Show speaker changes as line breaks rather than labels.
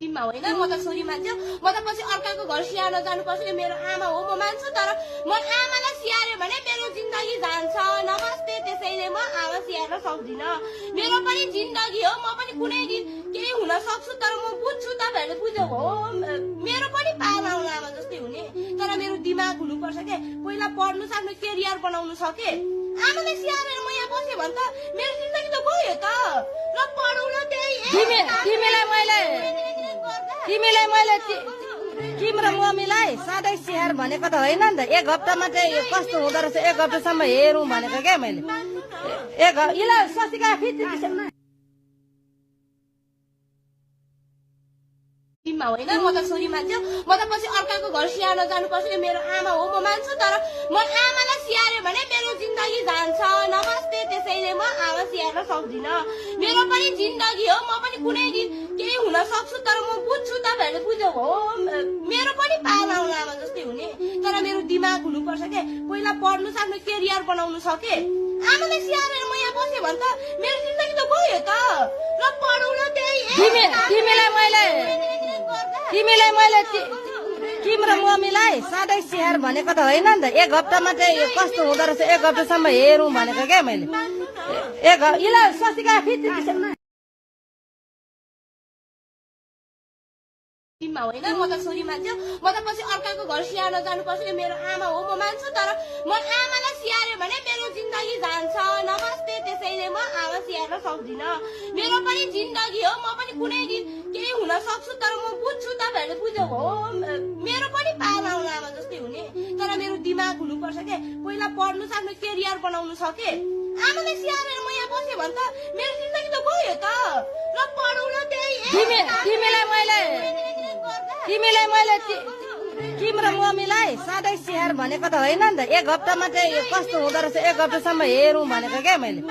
टिममा होइन म त छोरी मान्छे म त पछि अर्काको घर स्याहार्न जानुपर्छ कि मेरो आमा हो म मान्छु तर म आमालाई स्याहार्यो भने मेरो जिन्दगी जान्छ नमस्ते त्यसैले म आमा स्याहार्न सक्दिनँ मेरो पनि जिन्दगी हो म पनि कुनै दिन केही हुन सक्छु तर म बुझ्छु तपाईँहरूले बुझेको हो मेरो पनि पाला आउनु आमा जस्तै हुने तर मेरो दिमाग हुनुपर्छ के पहिला पढ्नु आफ्नो केरियर बनाउनु सके आमालाई स्याहारेर म यहाँ बसेँ भने त मेरो जिन्दगी त गयो त र पढाउन त्यही
तिमीलाई मैले तिम्रो मम्मीलाई सधैँ स्याहार भनेको त होइन नि त एक हप्तामा चाहिँ कस्तो हुँदो रहेछ एक हप्तासम्म हेरौँ भनेको क्या मैले
टिममा होइन म त छोरी मान्छे म त पछि अर्काको घर स्याहार्न जानुपर्छ कि मेरो आमा हो म मान्छु तर म आमालाई स्याहार्यो भने मेरो जिन्दगी जान्छ नमस्ते त्यसैले म आमा स्याहार्न सक्दिनँ मेरो पनि जिन्दगी हो म पनि कुनै दिन केही हुन सक्छु तर म बुझ्छु तपाईँहरूले बुझेको हो मेरो पनि पाला आउनु आमा जस्तै हुने तर मेरो दिमाग हुनुपर्छ के पहिला पढ्नु आफ्नो केरियर बनाउनु सके आमालाई स्याहारेर म यहाँ बसेँ भने त मेरो जिन्दगी त गयो त र पढाउन त्यही
तिमीलाई मैले तिम्रो मम्मीलाई सधैँ स्याहार भनेको त होइन नि त एक हप्तामा चाहिँ कस्तो हुँदो रहेछ एक हप्तासम्म हेरौँ भनेको क्या मैले
टिममा होइन म त छोरी मान्छे म त पछि अर्काको घर स्याहार्न जानुपर्छ कि मेरो आमा हो म मान्छु तर म आमालाई स्याहार्यो भने मेरो जिन्दगी जान्छ नमस्ते त्यसैले म आमा स्याहार्न सक्दिनँ मेरो पनि जिन्दगी हो म पनि कुनै दिन केही हुन सक्छु तर म बुझ्छु तपाईँहरूले बुझेको हो मेरो पनि पाला आउनु आमा जस्तै हुने तर मेरो दिमाग हुनुपर्छ के पहिला पढ्नु आफ्नो केरियर बनाउनु सके आमालाई स्याहारेर म यहाँ बसेँ भने त मेरो जिन्दगी त गयो त र पढाउन त्यही
तिमीलाई मैले तिम्रो मम्मीलाई सधैँ स्याहार भनेको त होइन नि त एक हप्तामा चाहिँ कस्तो हुँदो रहेछ एक हप्तासम्म हेरौँ भनेको क्या मैले